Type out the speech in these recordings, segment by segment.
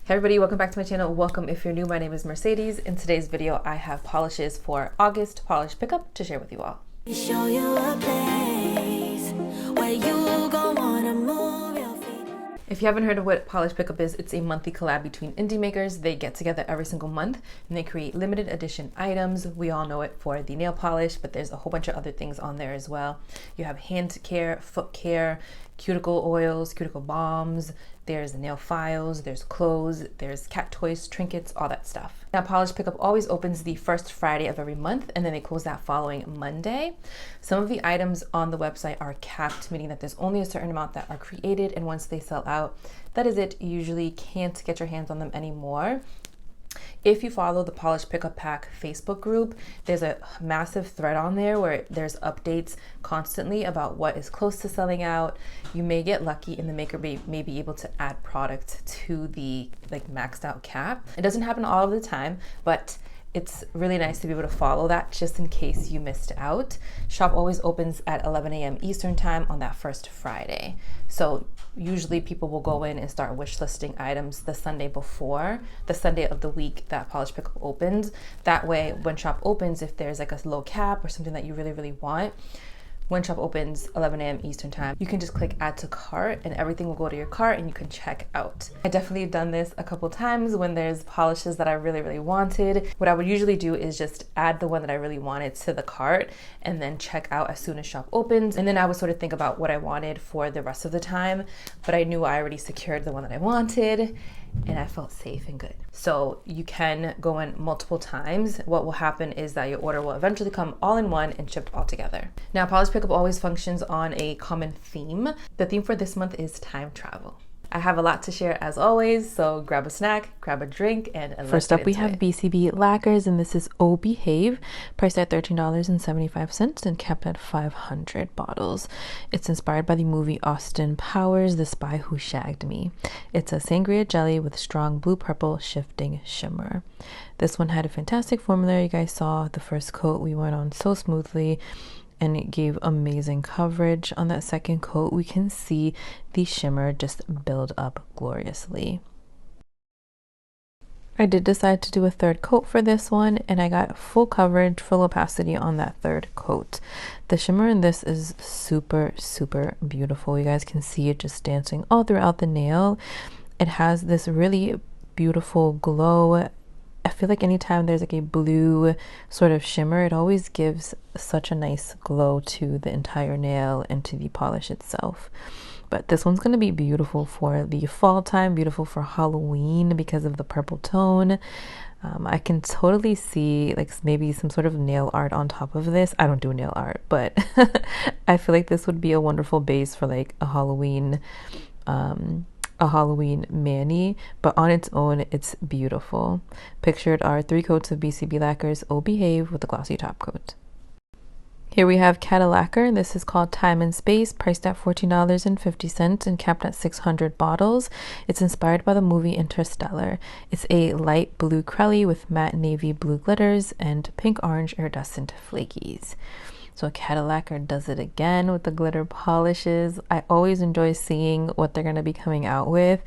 Hey everybody, welcome back to my channel. Welcome if you're new. My name is Mercedes. In today's video, I have polishes for August polish pickup to share with you all. Show you a place where you go wanna move your feet. If you haven't heard of what polish pickup is, it's a monthly collab between indie makers. They get together every single month and they create limited edition items. We all know it for the nail polish, but there's a whole bunch of other things on there as well. You have hand care, foot care, cuticle oils, cuticle balms, there's nail files, there's clothes, there's cat toys, trinkets, all that stuff. Now, polish pickup always opens the first Friday of every month, and then they close that following Monday. Some of the items on the website are capped, meaning that there's only a certain amount that are created, and once they sell out, that is it. You usually can't get your hands on them anymore. If you follow the Polish Pickup Pack Facebook group, there's a massive thread on there where there's updates constantly about what is close to selling out. You may get lucky and the maker may be able to add product to the maxed out cap. It doesn't happen all of the time, but it's really nice to be able to follow that just in case you missed out. Shop always opens at 11 a.m. Eastern time on that first Friday. So usually people will go in and start wish listing items the Sunday before, the Sunday of the week that polish pickup opens. That way, when shop opens, if there's like a low cap or something that you really want, when shop opens 11 a.m. Eastern time, you can just click add to cart and everything will go to your cart and you can check out. I definitely have done this a couple times when there's polishes that I really wanted. What I would usually do is just add the one that I really wanted to the cart and then check out as soon as shop opens. And then I would sort of think about what I wanted for the rest of the time, but I knew I already secured the one that I wanted and I felt safe and good. So you can go in multiple times. What will happen is that your order will eventually come all in one and shipped all together. Now, polish pickup always functions on a common theme. The theme for this month is time travel. I have a lot to share as always, so grab a snack, grab a drink, and first up we have BCB Lacquers, and this is O Behave, priced at $13.75 and capped at 500 bottles. It's inspired by the movie Austin Powers, The Spy Who Shagged Me. It's a sangria jelly with strong blue-purple shifting shimmer. This one had a fantastic formula. You guys saw the first coat we went on so smoothly, and it gave amazing coverage. On that second coat, we can see the shimmer just build up gloriously. I did decide to do a third coat for this one, and I got full coverage, full opacity on that third coat. The shimmer in this is super beautiful. You guys can see it just dancing all throughout the nail. It has this really beautiful glow. I feel like anytime there's like a blue sort of shimmer, it always gives such a nice glow to the entire nail and to the polish itself. But this one's going to be beautiful for the fall time, beautiful for Halloween because of the purple tone. I can totally see like maybe some sort of nail art on top of this. I don't do nail art, but I feel like this would be a wonderful base for like a Halloween mani, but on its own it's beautiful. Pictured are 3 coats of BCB Lacquers O Behave with a glossy top coat. Here we have Cadillacer. This is called Time and Space, priced at $14.50 and capped at 600 bottles. It's inspired by the movie Interstellar. It's a light blue crelly with matte navy blue glitters and pink orange iridescent flakies. So Cadillacer does it again with the glitter polishes. I always enjoy seeing what they're going to be coming out with,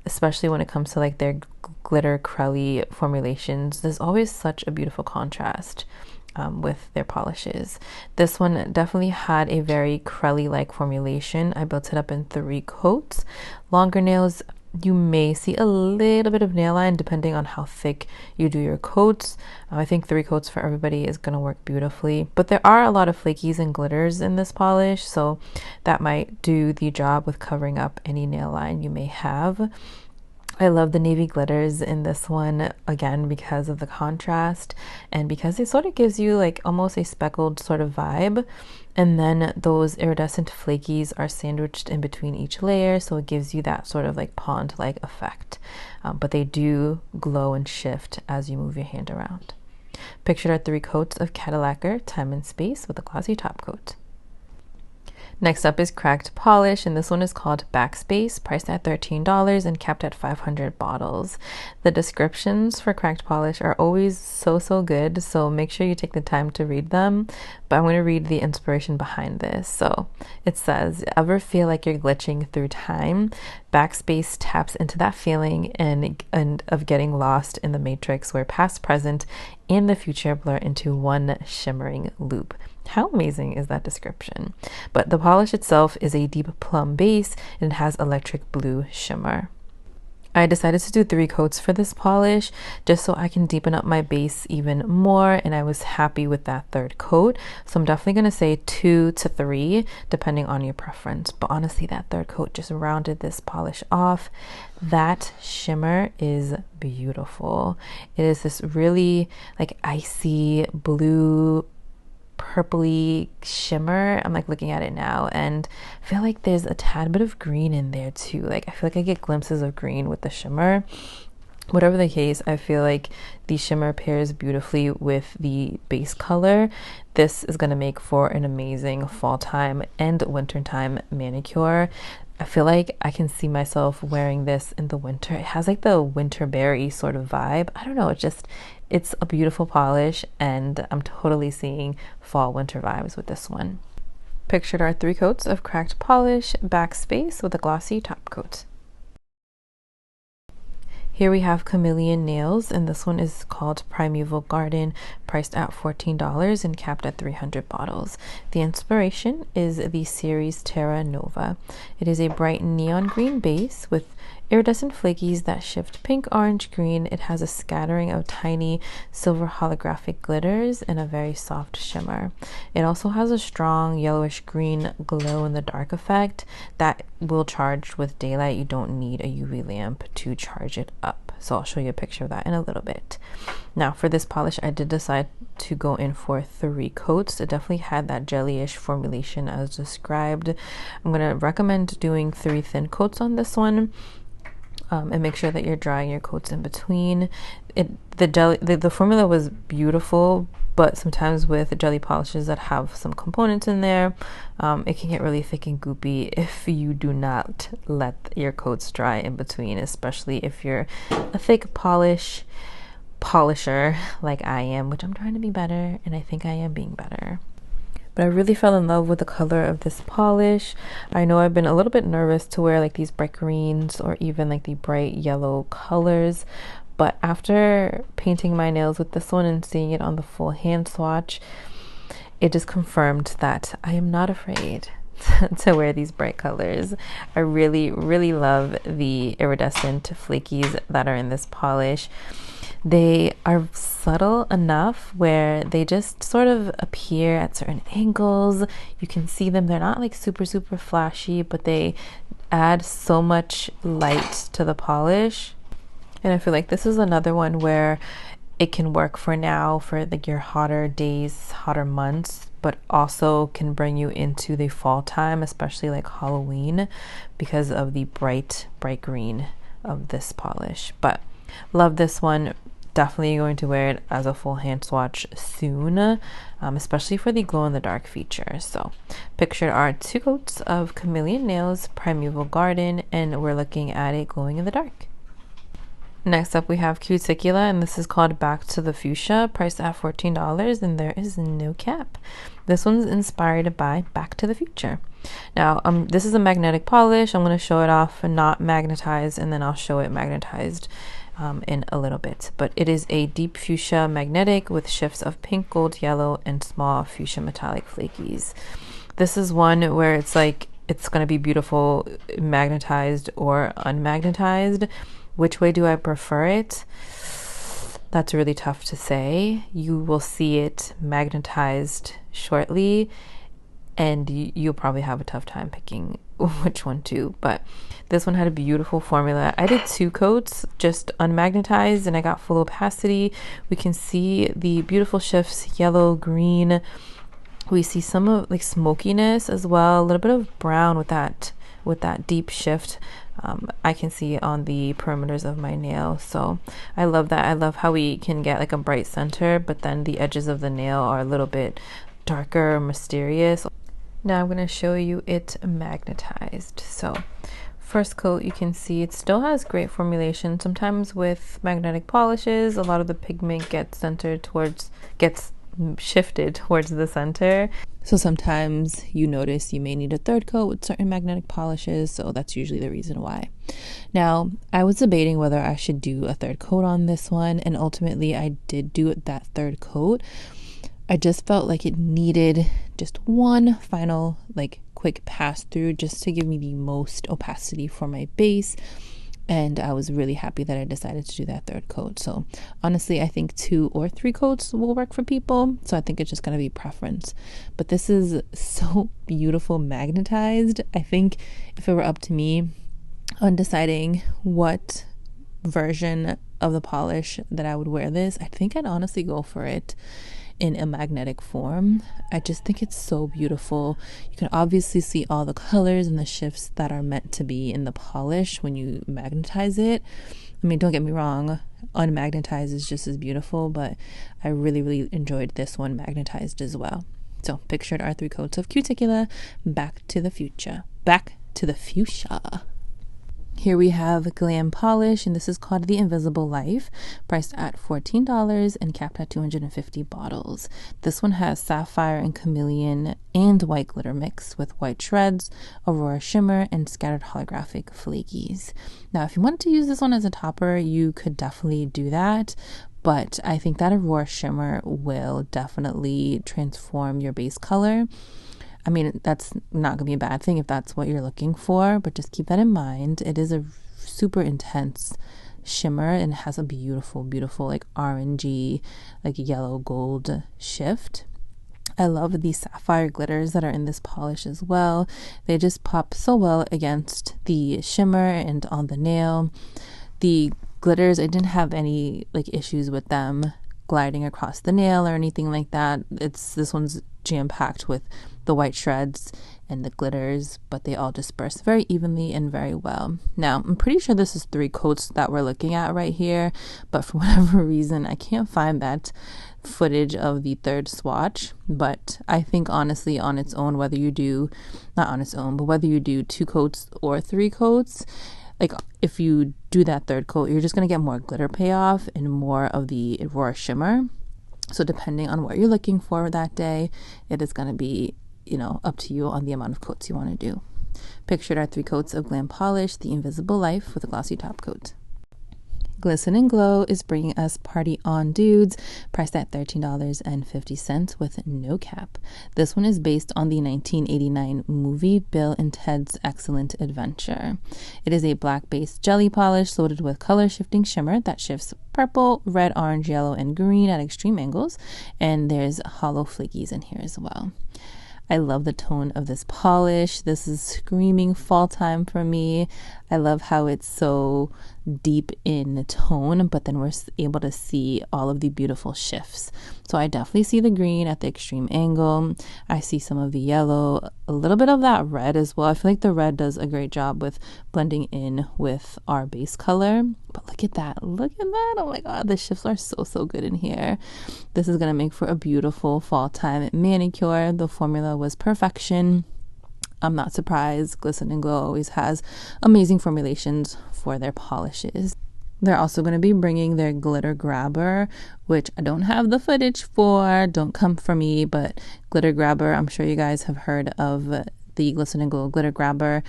especially when it comes to like their glitter crelly formulations. There's always such a beautiful contrast with their polishes. This one definitely had a very crelly-like formulation. I built it up in 3 coats. Longer nails, you may see a little bit of nail line depending on how thick you do your coats. I think 3 coats for everybody is going to work beautifully. But there are a lot of flakies and glitters in this polish, so that might do the job with covering up any nail line you may have. I love the navy glitters in this one, again, because of the contrast and because it sort of gives you like almost a speckled sort of vibe. And then those iridescent flakies are sandwiched in between each layer, so it gives you that sort of like pond-like effect. But they do glow and shift as you move your hand around. Pictured are 3 coats of Cadillacer Time and Space with a glossy top coat. Next up is cracked polish, and this one is called Backspace, priced at $13 and capped at 500 bottles. The descriptions for cracked polish are always so good, so make sure you take the time to read them. but I'm going to read the inspiration behind this. So it says, ever feel like you're glitching through time? Backspace taps into that feeling and of getting lost in the matrix where past, present, and the future blur into one shimmering loop. How amazing is that description? But the polish itself is a deep plum base and it has electric blue shimmer. I decided to do 3 coats for this polish just so I can deepen up my base even more, and I was happy with that 3rd coat. So I'm definitely going to say 2 to 3 depending on your preference. But honestly, that 3rd coat just rounded this polish off. That shimmer is beautiful. It is this really like icy blue purpley shimmer. I'm like looking at it now and I feel like there's a tad bit of green in there too. Like I feel like I get glimpses of green with the shimmer. Whatever the case, I feel like the shimmer pairs beautifully with the base color. This is going to make for an amazing fall time and winter time manicure. I feel like I can see myself wearing this in the winter. It has like the winter berry sort of vibe. I don't know, it's a beautiful polish and I'm totally seeing fall winter vibes with this one. Pictured are 3 coats of cracked polish, Backspace with a glossy top coat. Here we have Chameleon nails, and this one is called Primeval Garden, priced at $14 and capped at 300 bottles. The inspiration is the series Terra Nova. It is a bright neon green base with iridescent flakies that shift pink, orange, green. It has a scattering of tiny silver holographic glitters and a very soft shimmer. It also has a strong yellowish green glow in the dark effect that will charge with daylight. You don't need a UV lamp to charge it up. So I'll show you a picture of that in a little bit. Now for this polish, I did decide to go in for 3 coats. It definitely had that jellyish formulation as described. I'm going to recommend doing 3 thin coats on this one. And make sure that you're drying your coats in between. The formula was beautiful, but sometimes with jelly polishes that have some components in there, it can get really thick and goopy if you do not let your coats dry in between, especially if you're a thick polisher like I am, which I'm trying to be better, and I think I am being better. But I really fell in love with the color of this polish. I know I've been a little bit nervous to wear like these bright greens or even like the bright yellow colors, but after painting my nails with this one and seeing it on the full hand swatch, it just confirmed that I am not afraid to wear these bright colors. I really, really love the iridescent flakies that are in this polish. They are subtle enough where they just sort of appear at certain angles. You can see them. They're not like super flashy, but they add so much light to the polish. And I feel like this is another one where it can work for now for like your hotter days, hotter months, but also can bring you into the fall time, especially like Halloween, because of the bright green of this polish. But love this one. Definitely going to wear it as a full hand swatch soon, especially for the glow in the dark feature. So pictured are 2 coats of Chameleon nails, Primeval Garden, and we're looking at it glowing in the dark. Next up we have Cuticle, and this is called Back to the Fuchsia, priced at $14, and there is no cap. This one's inspired by Back to the Future. Now this is a magnetic polish. I'm going to show it off not magnetized, and then I'll show it magnetized in a little bit. But it is a deep fuchsia magnetic with shifts of pink, gold, yellow, and small fuchsia metallic flakies. This is one where it's like it's going to be beautiful magnetized or unmagnetized. Which way do I prefer it? That's really tough to say. You will see it magnetized shortly, and you'll probably have a tough time picking which one to. But this one had a beautiful formula. I did 2 coats, just unmagnetized, and I got full opacity. We can see the beautiful shifts, yellow, green. We see some of like smokiness as well, a little bit of brown with that deep shift. I can see on the perimeters of my nail. So I love that. I love how we can get like a bright center, but then the edges of the nail are a little bit darker, mysterious. Now I'm going to show you it magnetized. So first coat, you can see it still has great formulation. Sometimes with magnetic polishes, a lot of the pigment gets shifted towards the center. So sometimes you notice you may need a third coat with certain magnetic polishes, so that's usually the reason why. Now, I was debating whether I should do a third coat on this one, and ultimately I did do that third coat. I just felt like it needed just one final quick pass through just to give me the most opacity for my base. And I was really happy that I decided to do that third coat. So honestly, I think 2 or 3 coats will work for people. So I think it's just going to be preference. But this is so beautiful magnetized. I think if it were up to me on deciding what version of the polish that I would wear this, I think I'd honestly go for it in a magnetic form. I just think it's so beautiful. You can obviously see all the colors and the shifts that are meant to be in the polish when you magnetize it. I mean, don't get me wrong, unmagnetized is just as beautiful, but I really enjoyed this one magnetized as well. So pictured our 3 coats of Cuticle, back to the fuchsia. Here we have Glam Polish, and this is called The Invisible Life, priced at $14 and capped at 250 bottles. This one has sapphire and chameleon and white glitter mix with white shreds, aurora shimmer, and scattered holographic flakies. Now, if you wanted to use this one as a topper, you could definitely do that, but I think that aurora shimmer will definitely transform your base color. I mean, that's not going to be a bad thing if that's what you're looking for, but just keep that in mind. It is a super intense shimmer and has a beautiful orangey, yellow gold shift. I love the sapphire glitters that are in this polish as well. They just pop so well against the shimmer and on the nail. The glitters, I didn't have any issues with them gliding across the nail or anything like that. This one's jam-packed with the white shreds and the glitters, but they all disperse very evenly and very well. Now, I'm pretty sure this is 3 coats that we're looking at right here, but for whatever reason, I can't find that footage of the 3rd swatch. But I think honestly, on its own, whether you do 2 coats or 3 coats, if you do that 3rd coat, you're just going to get more glitter payoff and more of the aurora shimmer. So depending on what you're looking for that day, it is going to be, up to you on the amount of coats you want to do. Pictured are 3 coats of Glam Polish, The Invisible Life, with a glossy top coat. Glisten and Glow is bringing us Party On Dudes, priced at $13.50 with no cap. This one is based on the 1989 movie Bill and Ted's Excellent Adventure. It is a black-based jelly polish loaded with color-shifting shimmer that shifts purple, red, orange, yellow, and green at extreme angles, and there's hollow flakies in here as well. I love the tone of this polish. This is screaming fall time for me. I love how it's so deep in tone, but then we're able to see all of the beautiful shifts. So I definitely see the green at the extreme angle. I see some of the yellow, a little bit of that red as well. I feel like the red does a great job with blending in with our base color. But look at that. Oh my God, the shifts are so good in here. This is going to make for a beautiful fall time manicure. The formula was perfection. I'm not surprised. Glisten and Glow always has amazing formulations for their polishes. They're also going to be bringing their glitter grabber, which I don't have the footage for. Don't come for me, but glitter grabber, I'm sure you guys have heard of the Glisten and Glow glitter grabber.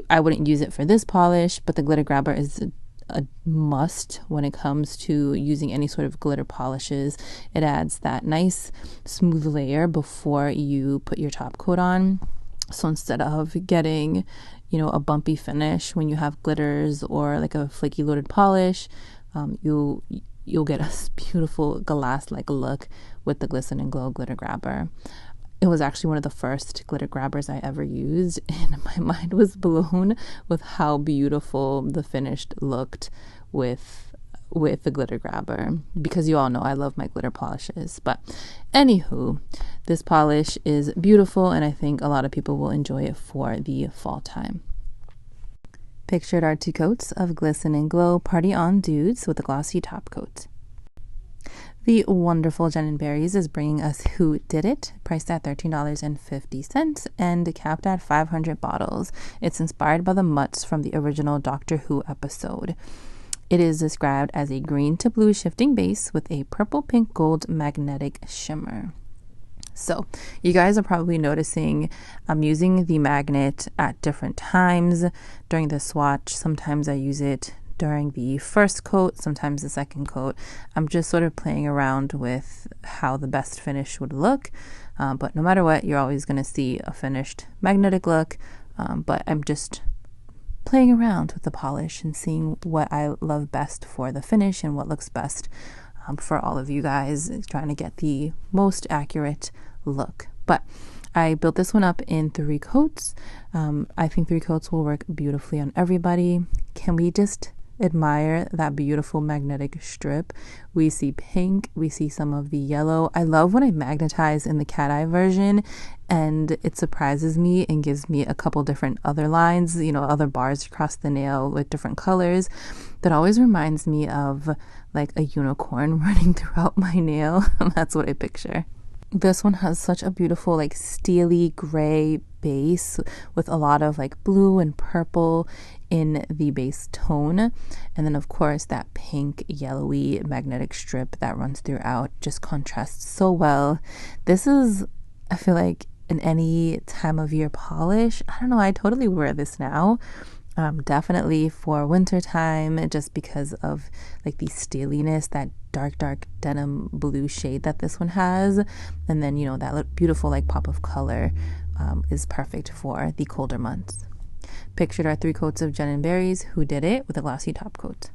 I wouldn't use it for this polish, but the glitter grabber is a must when it comes to using any sort of glitter polishes. It adds that nice smooth layer before you put your top coat on. So instead of getting, a bumpy finish when you have glitters or a flaky loaded polish, you'll get a beautiful glass-like look with the Glisten and Glow glitter grabber. It was actually one of the first glitter grabbers I ever used, and my mind was blown with how beautiful the finished looked with the glitter grabber, because you all know I love my glitter polishes. But anywho, this polish is beautiful, and I think a lot of people will enjoy it for the fall time. Pictured are 2 coats of Glisten and Glow Party On Dudes with a glossy top coat. The wonderful Jen & Berries is bringing us Who Did It, priced at $13.50 and capped at 500 bottles. It's inspired by the mutts from the original Doctor Who episode. It is described as a green to blue shifting base with a purple pink gold magnetic shimmer. So you guys are probably noticing I'm using the magnet at different times during the swatch. Sometimes I use it during the first coat, sometimes the second coat. I'm just sort of playing around with how the best finish would look. But no matter what, you're always going to see a finished magnetic look. But I'm just playing around with the polish and seeing what I love best for the finish and what looks best for all of you guys, trying to get the most accurate look. But I built this one up in 3 coats. I think 3 coats will work beautifully on everybody. Can we just admire that beautiful magnetic strip? We see pink, we see some of the yellow. I love when I magnetize in the cat eye version and it surprises me and gives me a couple different other lines, other bars across the nail with different colors. That always reminds me of like a unicorn running throughout my nail. That's what I picture. This one has such a beautiful like steely gray base with a lot of like blue and purple in the base tone, and then of course that pink yellowy magnetic strip that runs throughout just contrasts so well. This is, I feel like, in any time of year polish. I don't know, I totally wear this now. Definitely for winter time, just because of like the steeliness, that dark denim blue shade that this one has, and then that beautiful like pop of color is perfect for the colder months. Pictured are 3 coats of Jen and Berries Who Did It with a glossy top coat.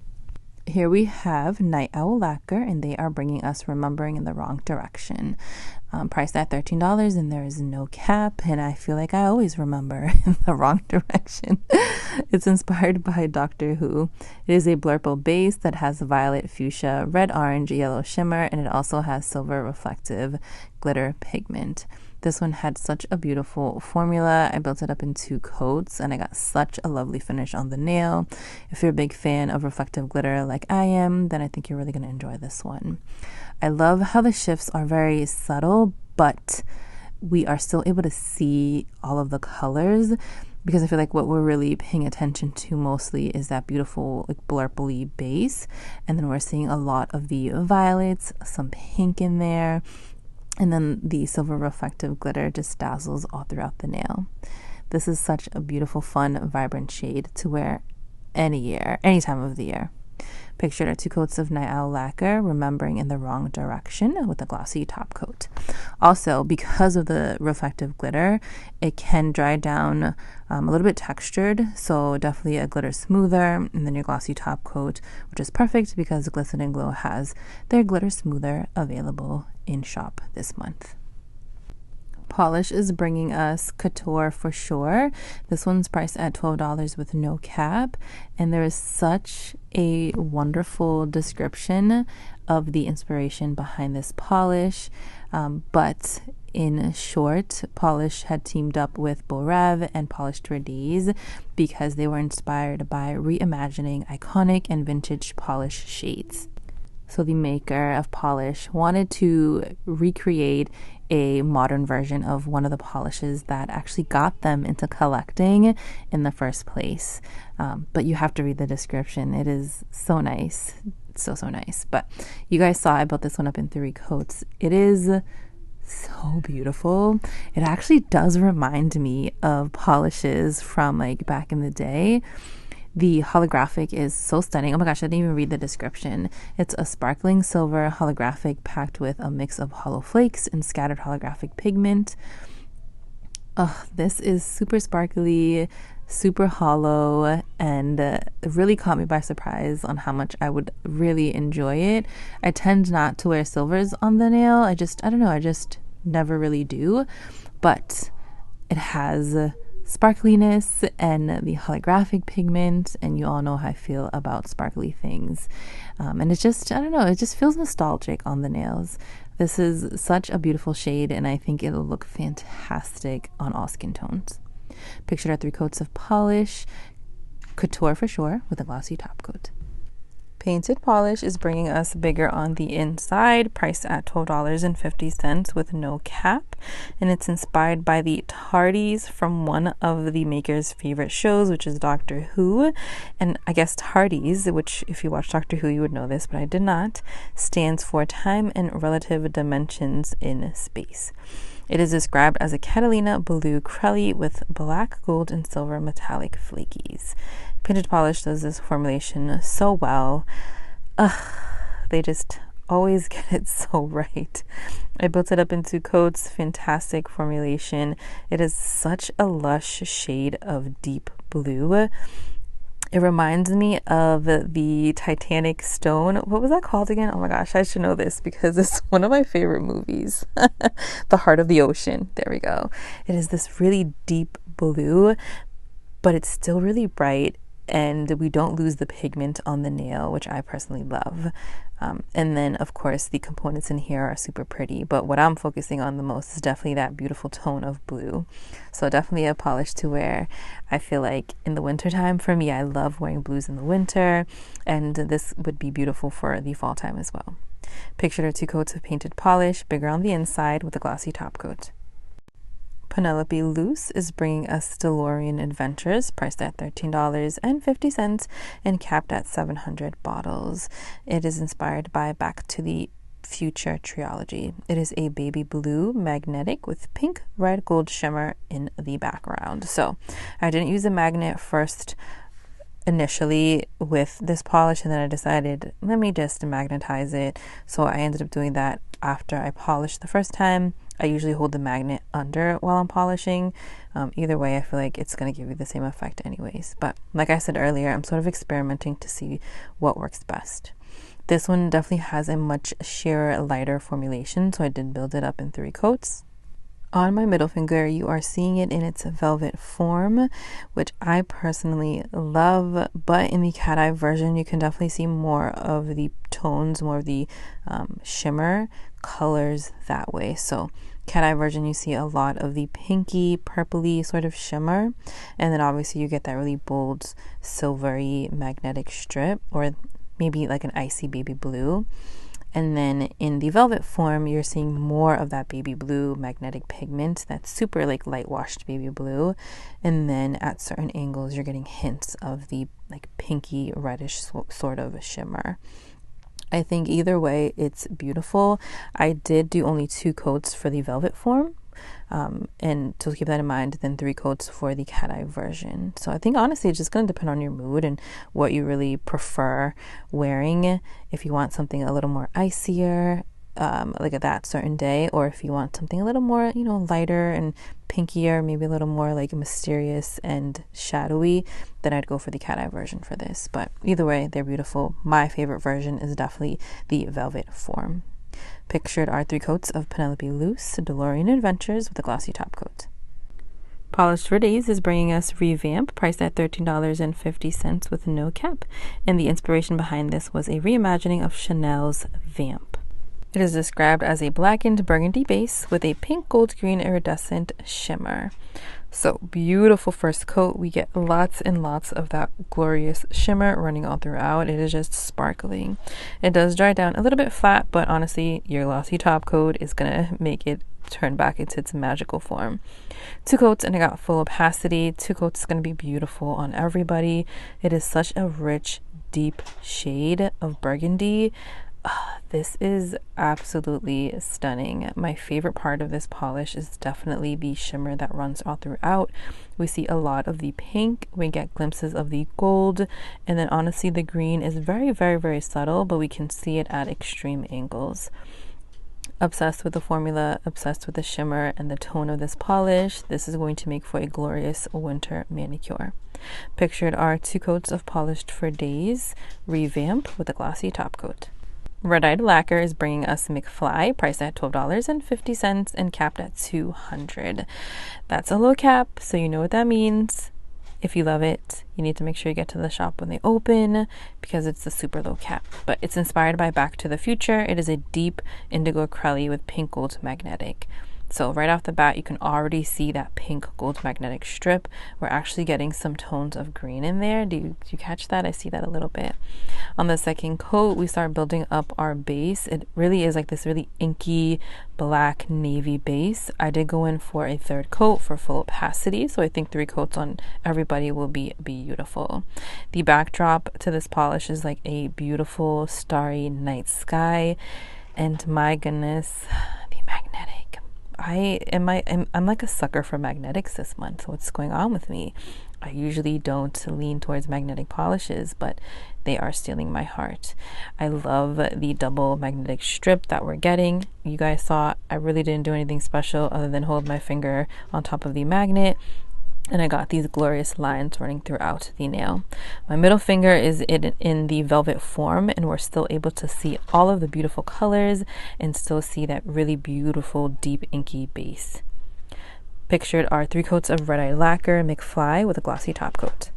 Here we have Night Owl Lacquer, and they are bringing us Remembering in the Wrong Direction. Priced at $13, and there is no cap, and I feel like I always remember in the wrong direction. It's inspired by Doctor Who. It is a blurple base that has violet, fuchsia, red, orange, yellow shimmer, and it also has silver reflective glitter pigment. This one had such a beautiful formula. I built it up in 2 coats and I got such a lovely finish on the nail. If you're a big fan of reflective glitter like I am, then I think you're really going to enjoy this one. I love how the shifts are very subtle, but we are still able to see all of the colors, because I feel like what we're really paying attention to mostly is that beautiful like blurply base, and then we're seeing a lot of the violets, some pink in there, and then the silver reflective glitter just dazzles all throughout the nail. This is such a beautiful, fun, vibrant shade to wear any year, any time of the year. Pictured are 2 coats of Night Owl Lacquer, Remembering in the Wrong Direction, with a glossy top coat. Also, because of the reflective glitter, it can dry down a little bit textured, so definitely a glitter smoother, and then your glossy top coat, which is perfect because Glisten and Glow has their glitter smoother available in shop this month. Polish is bringing us Couture For Sure. This one's priced at $12 with no cap, and there is such a wonderful description of the inspiration behind this polish. But in short, Polish had teamed up with Borev and Polished Rediz because they were inspired by reimagining iconic and vintage polish shades. So the maker of Polish wanted to recreate a modern version of one of the polishes that actually got them into collecting in the first place. But you have to read the description. It is so nice. So nice. But you guys saw I built this one up in 3 coats. It is so beautiful. It actually does remind me of polishes from like back in the day. The holographic is so stunning. Oh my gosh, I didn't even read the description. It's a sparkling silver holographic packed with a mix of hollow flakes and scattered holographic pigment. Oh, this is super sparkly, super hollow, and it really caught me by surprise on how much I would really enjoy it. I tend not to wear silvers on the nail. I don't know, I just never really do. But it has sparkliness and the holographic pigment, and you all know how I feel about sparkly things, and it's just, I don't know, it just feels nostalgic on the nails. This is such a beautiful shade, and I think it'll look fantastic on all skin tones. Pictured are 3 coats of polish, Couture For Sure, with a glossy top coat. Painted Polish is bringing us Bigger on the Inside, priced at $12.50 with no cap. And it's inspired by the tardies from one of the maker's favorite shows, which is Doctor Who. And I guess tardies, which if you watch Doctor Who, you would know this, but I did not, stands for Time and Relative Dimensions in Space. It is described as a Catalina blue crelly with black, gold, and silver metallic flakies. Painted Polish does this formulation so well. They just always get it so right. I built it up in 2 coats. Fantastic formulation. It is such a lush shade of deep blue. It reminds me of the Titanic stone. What was that called again? Oh my gosh, I should know this because it's one of my favorite movies. The Heart of the Ocean. There we go. It is this really deep blue, but it's still really bright, and we don't lose the pigment on the nail, which I personally love. And then, of course, the components in here are super pretty, but what I'm focusing on the most is definitely that beautiful tone of blue. So definitely a polish to wear. I feel like in the wintertime, for me, I love wearing blues in the winter, and this would be beautiful for the fall time as well. Pictured are 2 coats of Painted Polish, Bigger on the Inside with a glossy top coat. Penelope Loose is bringing us DeLorean Adventures, priced at $13.50 and capped at 700 bottles. It is inspired by Back to the Future trilogy. It is a baby blue magnetic with pink, red, gold shimmer in the background. So I didn't use a magnet first initially with this polish, and then I decided, let me just magnetize it. So I ended up doing that after I polished the first time. I usually hold the magnet under while I'm polishing. Either way, I feel like it's going to give you the same effect anyways. But like I said earlier, I'm sort of experimenting to see what works best. This one definitely has a much sheerer, lighter formulation, so I did build it up in 3 coats. On my middle finger, you are seeing it in its velvet form, which I personally love, but in the cat eye version, you can definitely see more of the tones, more of the shimmer colors that way. So cat eye version, you see a lot of the pinky, purpley sort of shimmer, and then obviously you get that really bold, silvery magnetic strip, or maybe like an icy baby blue. And then in the velvet form, you're seeing more of that baby blue magnetic pigment, that's super like light washed baby blue. And then at certain angles, you're getting hints of the like pinky reddish sort of shimmer. I think either way, it's beautiful. I did do only 2 coats for the velvet form. And to keep that in mind, then 3 coats for the cat eye version. So I think honestly it's just going to depend on your mood and what you really prefer wearing. If you want something a little more icier, like at that certain day, or if you want something a little more, lighter and pinkier, maybe a little more like mysterious and shadowy, then I'd go for the cat eye version for this. But either way, they're beautiful. My favorite version is definitely the velvet form. Pictured are 3 coats of Penelope Loose DeLorean Adventures with a glossy top coat. Polished for Days is bringing us Revamp, priced at $13.50 with no cap, and the inspiration behind this was a reimagining of Chanel's Vamp. It is described as a blackened burgundy base with a pink gold green iridescent shimmer. So beautiful first coat. We get lots and lots of that glorious shimmer running all throughout. It is just sparkling. It does dry down a little bit flat, but honestly, your glossy top coat is gonna make it turn back into its magical form. 2 coats and I got full opacity. 2 coats is gonna be beautiful on everybody. It is such a rich, deep shade of burgundy. This is absolutely stunning. My favorite part of this polish is definitely the shimmer that runs all throughout. We see a lot of the pink, we get glimpses of the gold, and then honestly the green is very, very, very subtle, but we can see it at extreme angles. Obsessed with the formula, obsessed with the shimmer and the tone of this polish. This is going to make for a glorious winter manicure. Pictured are 2 coats of Polished for Days Revamp with a glossy top coat. RedEye Lacquer is bringing us McFly, priced at $12.50 and capped at $200. That's a low cap, so you know what that means. If you love it, you need to make sure you get to the shop when they open because it's a super low cap. But it's inspired by Back to the Future. It is a deep indigo crelly with pink gold magnetic. So right off the bat, you can already see that pink gold magnetic strip. We're actually getting some tones of green in there. Do you catch that? I see that a little bit. On the second coat, we start building up our base. It really is like this really inky black navy base. I did go in for a third coat for full opacity, so I think 3 coats on everybody will be beautiful. The backdrop to this polish is like a beautiful starry night sky, and my goodness, the magnetic. I'm like a sucker for magnetics this month. What's going on with me? I usually don't lean towards magnetic polishes, but they are stealing my heart. I love the double magnetic strip that we're getting. You guys saw I really didn't do anything special other than hold my finger on top of the magnet, and I got these glorious lines running throughout the nail. My middle finger is in the velvet form, and we're still able to see all of the beautiful colors and still see that really beautiful deep inky base. Pictured are 3 coats of RedEye Lacquer McFly with a glossy top coat.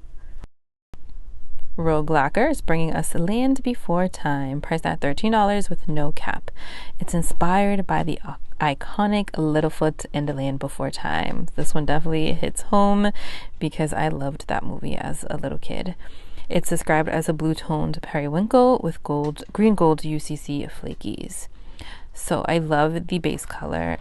Rogue Lacquer is bringing us Land Before Time, priced at $13 with no cap. It's inspired by the iconic Littlefoot and Land Before Time. This one definitely hits home because I loved that movie as a little kid. It's described as a blue-toned periwinkle with green gold UCC flakies. So I love the base color.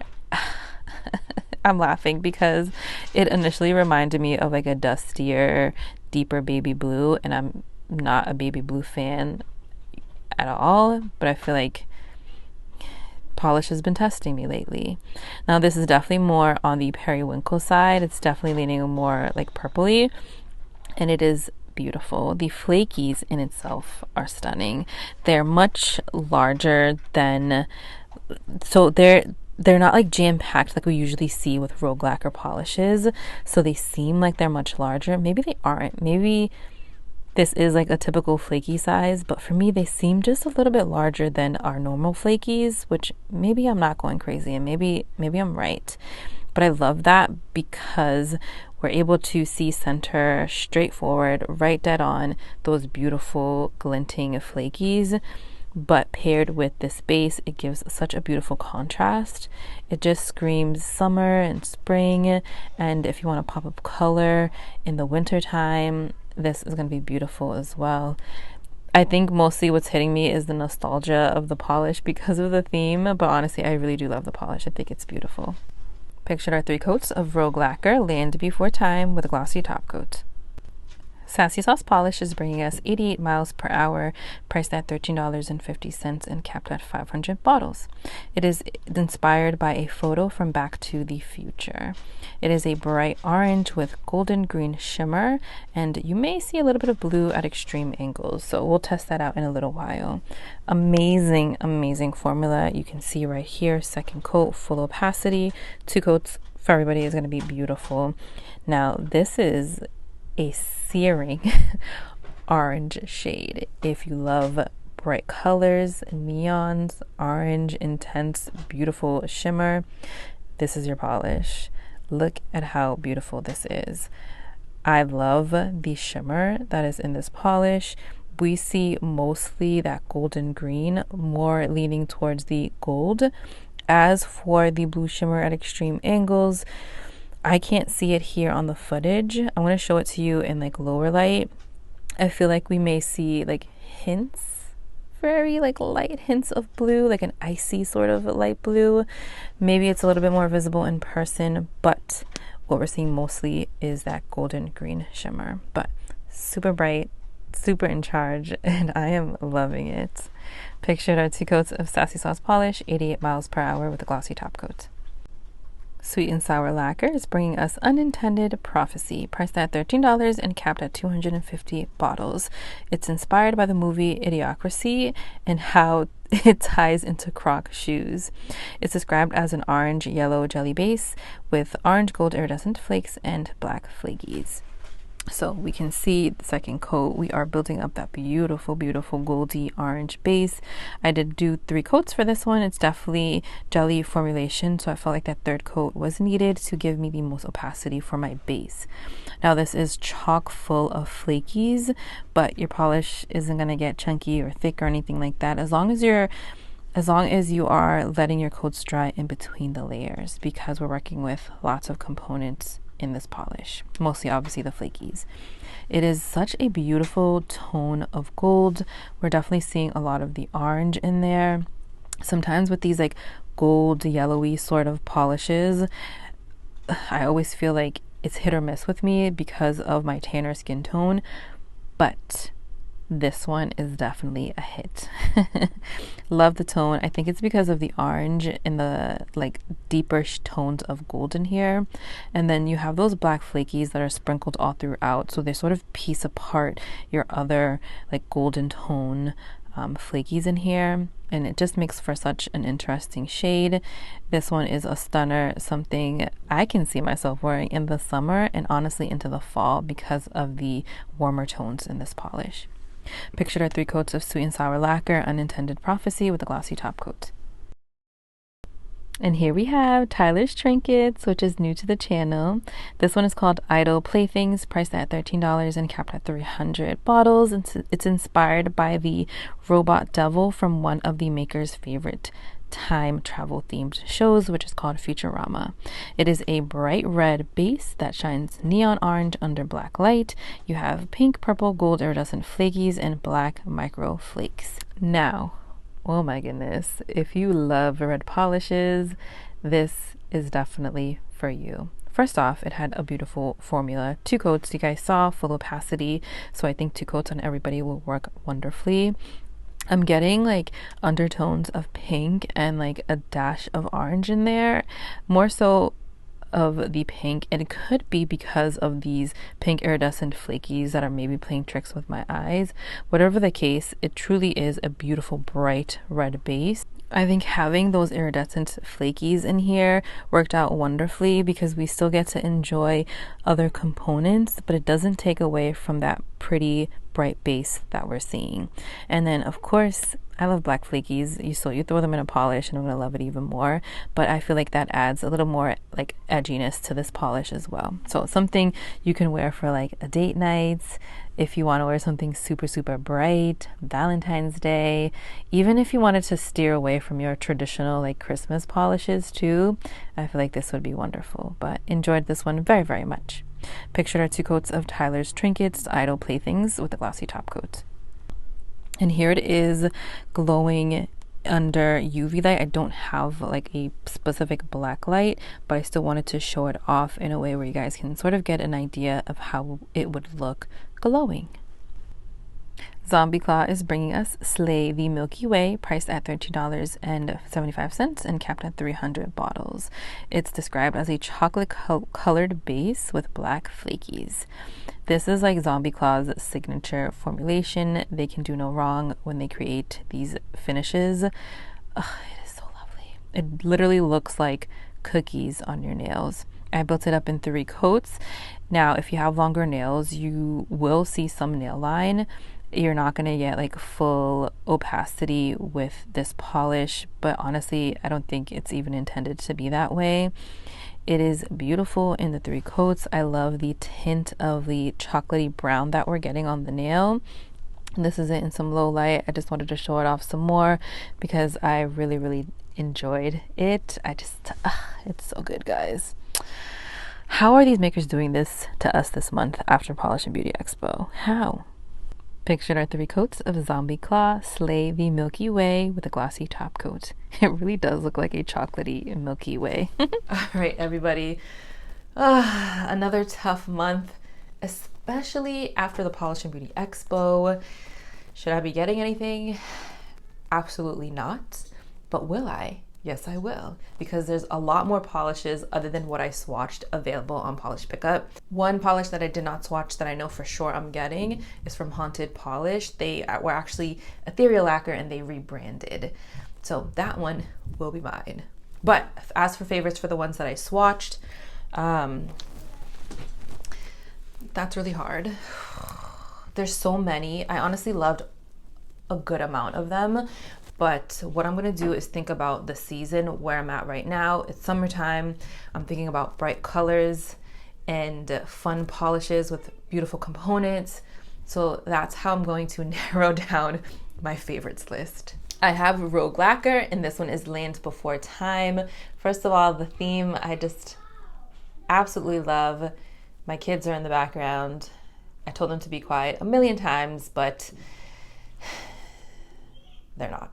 I'm laughing because it initially reminded me of like a dustier, deeper baby blue, and I'm not a baby blue fan at all, but I feel like polish has been testing me lately. Now this is definitely more on the periwinkle side. It's definitely leaning more like purpley, and it is beautiful. The flakies in itself are stunning. They're much larger than, so they're not like jam-packed like we usually see with Rogue Lacquer polishes, so they seem like they're much larger. Maybe they aren't. Maybe this is like a typical flaky size, but for me they seem just a little bit larger than our normal flakies, which maybe I'm not going crazy, and maybe I'm right. But I love that because we're able to see center straight forward, right dead on, those beautiful glinting flakies. But paired with this base, it gives such a beautiful contrast. It just screams summer and spring, and if you want to pop up color in the winter time, this is going to be beautiful as well. I think mostly what's hitting me is the nostalgia of the polish because of the theme, but honestly I really do love the polish. I think it's beautiful. Pictured are 3 coats of Rogue Lacquer Land Before Time with a glossy top coat. Sassy Sauce Polish is bringing us 88 miles per hour, priced at $13.50 and capped at 500 bottles. It is inspired by a photo from Back to the Future. It is a bright orange with golden green shimmer, and you may see a little bit of blue at extreme angles, so we'll test that out in a little while. Amazing, amazing formula. You can see right here, second coat, full opacity. 2 coats for everybody is going to be beautiful. Now, this is a searing orange shade. If you love bright colors, neons, orange, intense, beautiful shimmer, this is your polish. Look at how beautiful this is. I love the shimmer that is in this polish. We see mostly that golden green, more leaning towards the gold. As for the blue shimmer at extreme angles, I can't see it here on the footage. I'm going to show it to you in like lower light. I feel like we may see like hints, very like light hints of blue, like an icy sort of light blue. Maybe it's a little bit more visible in person, but what we're seeing mostly is that golden green shimmer. But super bright, super in charge, and I am loving it. Pictured are 2 coats of Sassy Sauce Polish, 88 miles per hour with a glossy top coat. Sweet and Sour Lacquer is bringing us Unintended Prophecy, priced at $13 and capped at 250 bottles. It's inspired by the movie Idiocracy and how it ties into Croc shoes. It's described as an orange-yellow jelly base with orange gold iridescent flakes and black flakies. So we can see the second coat, we are building up that beautiful, beautiful goldy orange base. I did do 3 coats for this one. It's definitely jelly formulation, so I felt like that third coat was needed to give me the most opacity for my base. Now this is chock full of flakies, but your polish isn't going to get chunky or thick or anything like that. As long as you're as long as you are letting your coats dry in between the layers, because we're working with lots of components in this polish, mostly obviously the flakies. It is such a beautiful tone of gold. We're definitely seeing a lot of the orange in there. Sometimes with these like gold yellowy sort of polishes, I always feel like it's hit or miss with me because of my tanner skin tone, but this one is definitely a hit. Love the tone. I think it's because of the orange and the like deeper tones of gold in here. And then you have those black flakies that are sprinkled all throughout. So they sort of piece apart your other like golden tone flakies in here. And it just makes for such an interesting shade. This one is a stunner, something I can see myself wearing in the summer and honestly into the fall because of the warmer tones in this polish. Pictured are 3 coats of Sweet and Sour Lacquer Unintended Prophecy with a glossy top coat. And here we have Tyler's Trinkets, which is new to the channel. This one is called Idle Playthings, priced at $13 and capped at 300 bottles. It's inspired by the robot devil from one of the maker's favorite time travel themed shows, which is called Futurama. It is a bright red base that shines neon orange under black light. You have pink, purple, gold iridescent flakies and black micro flakes. Now, oh my goodness, if you love red polishes, this is definitely for you. First off, it had a beautiful formula. 2 coats, you guys saw, full opacity, so I think 2 coats on everybody will work wonderfully. I'm getting like undertones of pink and like a dash of orange in there, more so of the pink, and it could be because of these pink iridescent flakies that are maybe playing tricks with my eyes. Whatever the case, it truly is a beautiful bright red base. I think having those iridescent flakies in here worked out wonderfully because we still get to enjoy other components, but it doesn't take away from that pretty bright base that we're seeing. And then of course, I love black flakies. You throw them in a polish and I'm gonna love it even more, but I feel like that adds a little more like edginess to this polish as well. So it's something you can wear for like a date night, if you want to wear something super super bright, Valentine's Day, even if you wanted to steer away from your traditional like Christmas polishes too, I feel like this would be wonderful. But enjoyed this one very, very much. Pictured are 2 coats of Tyler's Trinkets Idle Playthings with a glossy top coat. And here it is glowing under UV light. I don't have like a specific black light, but I still wanted to show it off in a way where you guys can sort of get an idea of how it would look glowing. Zombie Claw is bringing us Slay the Milky Way, priced at $13.75 and capped at 300 bottles. It's described as a chocolate colored base with black flakies. This is like Zombie Claw's signature formulation. They can do no wrong when they create these finishes. It is so lovely. It literally looks like cookies on your nails. I built it up in 3 coats. Now, if you have longer nails, you will see some nail line. You're not going to get like full opacity with this polish, but honestly, I don't think it's even intended to be that way. It is beautiful in the 3 coats. I love the tint of the chocolatey brown that we're getting on the nail. This is it in some low light. I just wanted to show it off some more because I really, really enjoyed it. It's so good, guys. How are these makers doing this to us this month after Polish and Beauty Expo? How? Pictured are 3 coats of Zombie Claw Slay the Milky Way with a glossy top coat. It really does look like a chocolatey Milky Way. All right, everybody. Another tough month, especially after the Polish and Beauty Expo. Should I be getting anything? Absolutely not. But will I? Yes, I will, because there's a lot more polishes other than what I swatched available on Polish Pickup. One polish that I did not swatch that I know for sure I'm getting is from Haunted Polish. They were actually Ethereal Lacquer and they rebranded. So that one will be mine. But as for favorites for the ones that I swatched, that's really hard. There's so many. I honestly loved a good amount of them. But what I'm gonna do is think about the season where I'm at right now. It's summertime. I'm thinking about bright colors and fun polishes with beautiful components. So that's how I'm going to narrow down my favorites list. I have Rogue Lacquer, and this one is Land Before Time. First of all, the theme I just absolutely love. My kids are in the background. I told them to be quiet a million times, but they're not.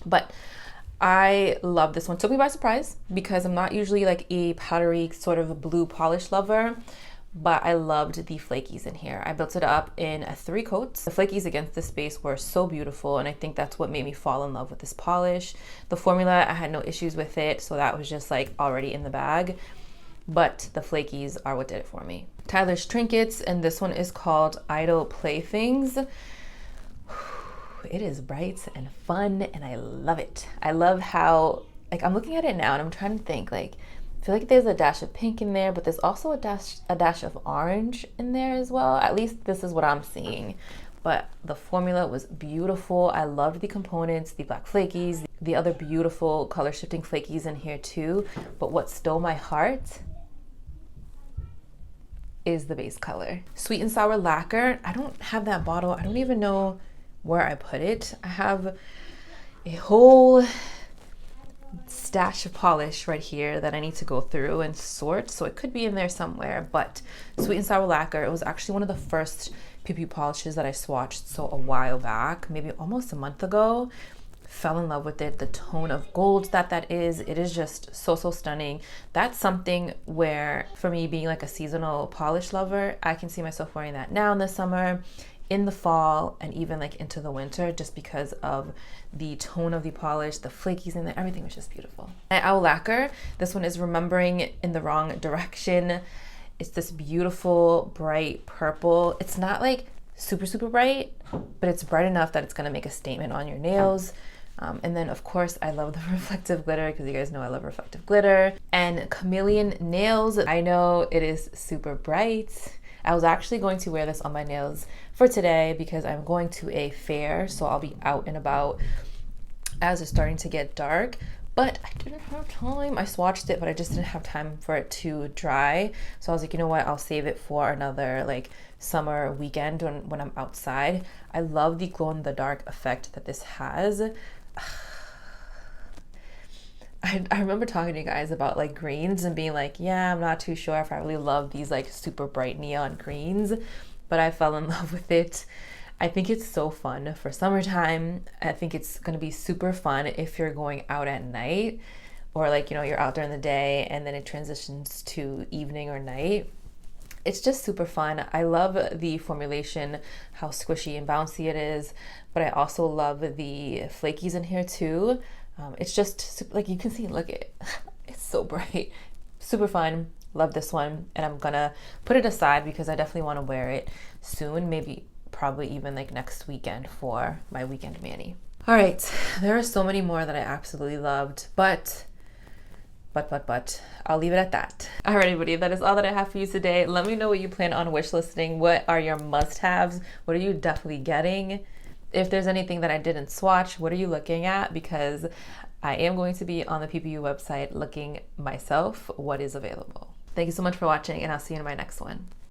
But I love this one. Took me by surprise because I'm not usually like a powdery sort of blue polish lover, but I loved the flakies in here. I built it up in 3 coats. The flakies against this base were so beautiful, and I think that's what made me fall in love with this polish. The formula, I had no issues with it, so that was just like already in the bag, but the flakies are what did it for me. Tyler's Trinkets, and this one is called Idle Playthings. It is bright and fun, and I love it. I love how, like, I'm looking at it now and I'm trying to think, like, I feel like there's a dash of pink in there, but there's also a dash of orange in there as well. At least this is what I'm seeing. But the formula was beautiful. I loved the components, the black flakies, the other beautiful color shifting flakies in here too. But what stole my heart is the base color. Sweet and Sour Lacquer. I don't have that bottle. I don't even know where I put it. I have a whole stash of polish right here that I need to go through and sort, so it could be in there somewhere. But Sweet and Sour Lacquer, it was actually one of the first PPU polishes that I swatched so a while back, maybe almost a month ago. Fell in love with it. The tone of gold that is, it is just so stunning. That's something where, for me being like a seasonal polish lover, I can see myself wearing that now in the summer, in the fall, and even like into the winter, just because of the tone of the polish, the flakies in there, everything was just beautiful. And Owl Lacquer, this one is Remembering in the Wrong Direction. It's this beautiful bright purple. It's not like super bright, but it's bright enough that it's gonna make a statement on your nails. And then of course I love the reflective glitter, because you guys know I love reflective glitter. And Chameleon nails, I know it is super bright. I was actually going to wear this on my nails for today because I'm going to a fair, so I'll be out and about as it's starting to get dark, but I didn't have time. I swatched it, but I just didn't have time for it to dry. So I was like, you know what, I'll save it for another like summer weekend when I'm outside. I love the glow in the dark effect that this has. I remember talking to you guys about like greens and being like, yeah, I'm not too sure if I really love these like super bright neon greens, but I fell in love with it. I think it's so fun for summertime. I think it's gonna be super fun if you're going out at night, or like, you know, you're out during the day and then it transitions to evening or night. It's just super fun. I love the formulation, how squishy and bouncy it is, but I also love the flakies in here too. It's just like, you can see, look at it. It's so bright, super fun. Love this one, and I'm gonna put it aside because I definitely want to wear it soon, maybe probably even like next weekend for my weekend mani. All right, there are so many more that I absolutely loved, but I'll leave it at that. All right, everybody, that is all that I have for you today. Let me know what you plan on wish listing. What are your must-haves? What are you definitely getting? If there's anything that I didn't swatch, what are you looking at? Because I am going to be on the PPU website looking myself what is available. Thank you so much for watching, and I'll see you in my next one.